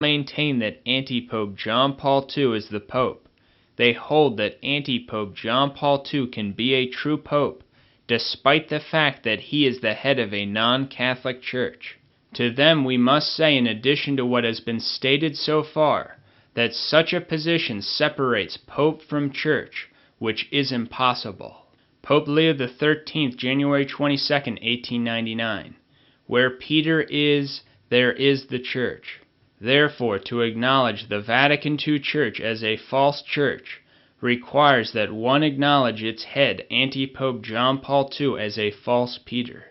maintain that antipope John Paul II is the pope. They hold that antipope John Paul II can be a true pope, despite the fact that he is the head of a non-Catholic church. To them we must say, in addition to what has been stated so far, that such a position separates pope from church, which is impossible. Pope Leo XIII, January 22, 1899. Where Peter is, there is the church. Therefore, to acknowledge the Vatican II Church as a false church requires that one acknowledge its head, antipope John Paul II, as a false Peter.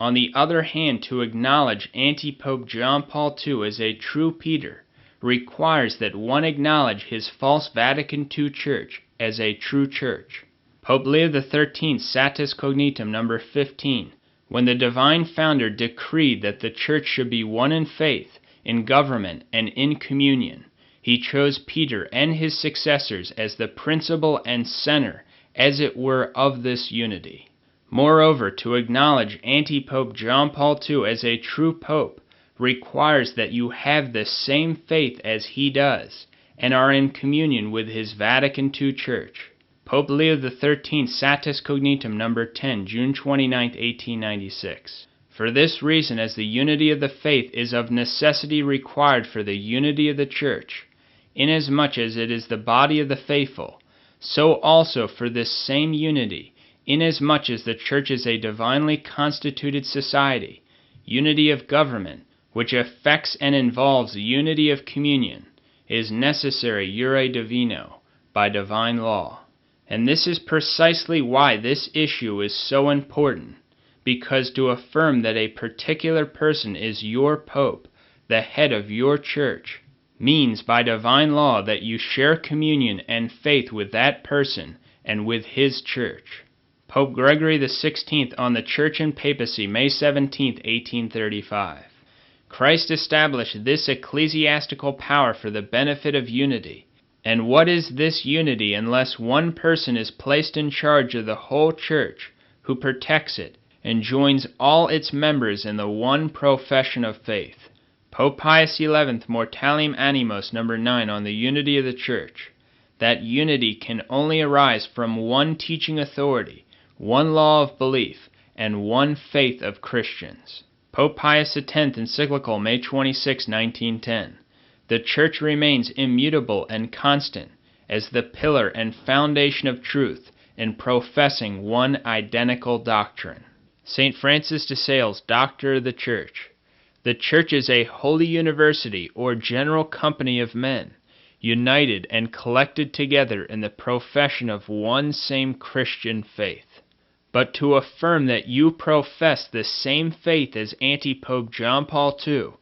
On the other hand, to acknowledge antipope John Paul II as a true Peter requires that one acknowledge his false Vatican II Church as a true church. Pope Leo XIII, Satis Cognitum, number 15, when the divine founder decreed that the church should be one in faith, in government, and in communion, he chose Peter and his successors as the principle and center, as it were, of this unity. Moreover, to acknowledge antipope John Paul II as a true pope requires that you have the same faith as he does, and are in communion with his Vatican II Church. Pope Leo XIII, Satis Cognitum, number 10, June 29, 1896. For this reason, as the unity of the faith is of necessity required for the unity of the Church, inasmuch as it is the body of the faithful, so also for this same unity, inasmuch as the Church is a divinely constituted society, unity of government, which affects and involves unity of communion, is necessary jure divino, by divine law. And this is precisely why this issue is so important, because to affirm that a particular person is your pope, the head of your church, means by divine law that you share communion and faith with that person and with his church. Pope Gregory XVI on the Church and Papacy, May 17, 1835. Christ established this ecclesiastical power for the benefit of unity. And what is this unity unless one person is placed in charge of the whole church, who protects it, and joins all its members in the one profession of faith? Pope Pius XI, Mortalium Animos, number 9, on the unity of the Church. That unity can only arise from one teaching authority, one law of belief, and one faith of Christians. Pope Pius X, Encyclical, May 26, 1910. The Church remains immutable and constant as the pillar and foundation of truth in professing one identical doctrine. St. Francis de Sales, Doctor of the Church. The Church is a holy university or general company of men, united and collected together in the profession of one same Christian faith. But to affirm that you profess the same faith as antipope John Paul II,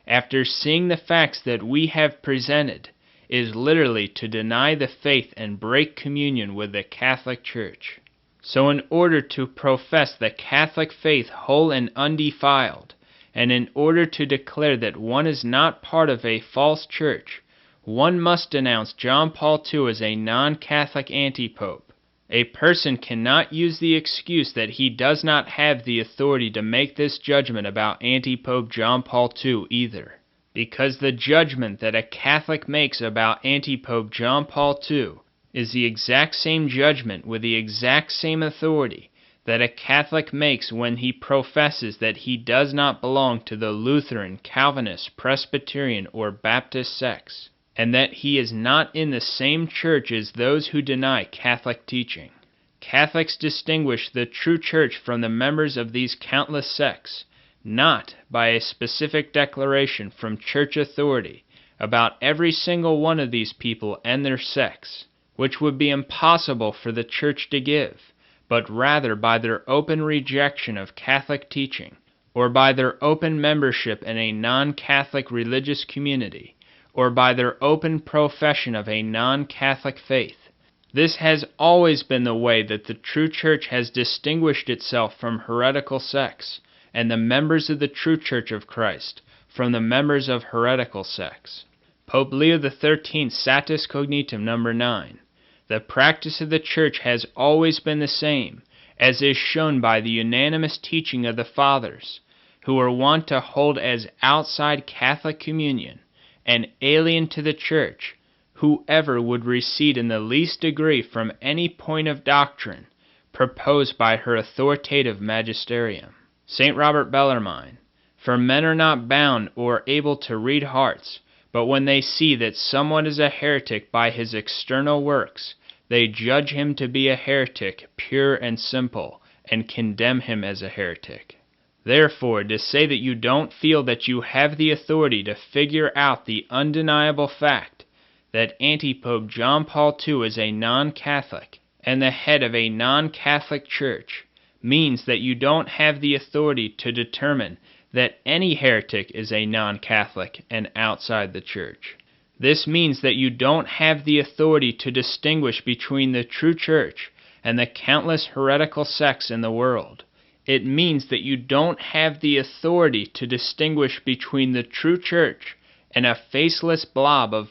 after seeing the facts that we have presented, is literally to deny the faith and break communion with the Catholic Church. So in order to profess the Catholic faith whole and undefiled, and in order to declare that one is not part of a false church, one must denounce John Paul II as a non-Catholic antipope. A person cannot use the excuse that he does not have the authority to make this judgment about antipope John Paul II either, because the judgment that a Catholic makes about antipope John Paul II is the exact same judgment with the exact same authority that a Catholic makes when he professes that he does not belong to the Lutheran, Calvinist, Presbyterian, or Baptist sects, and that he is not in the same church as those who deny Catholic teaching. Catholics distinguish the true church from the members of these countless sects, not by a specific declaration from church authority about every single one of these people and their sects, which would be impossible for the church to give, but rather by their open rejection of Catholic teaching, or by their open membership in a non-Catholic religious community, or by their open profession of a non-Catholic faith. This has always been the way that the true church has distinguished itself from heretical sects, and the members of the true Church of Christ from the members of heretical sects. Pope Leo XIII, Satis Cognitum, number 9. The practice of the Church has always been the same, as is shown by the unanimous teaching of the Fathers, who are wont to hold as outside Catholic communion and alien to the Church, whoever would recede in the least degree from any point of doctrine proposed by her authoritative magisterium. St. Robert Bellarmine, for men are not bound or able to read hearts, but when they see that someone is a heretic by his external works, they judge him to be a heretic pure and simple, and condemn him as a heretic. Therefore, to say that you don't feel that you have the authority to figure out the undeniable fact that Antipope John Paul II is a non-Catholic and the head of a non-Catholic church means that you don't have the authority to determine that any heretic is a non-Catholic and outside the church. This means that you don't have the authority to distinguish between the true church and the countless heretical sects in the world. It means that you don't have the authority to distinguish between the true church and a faceless blob of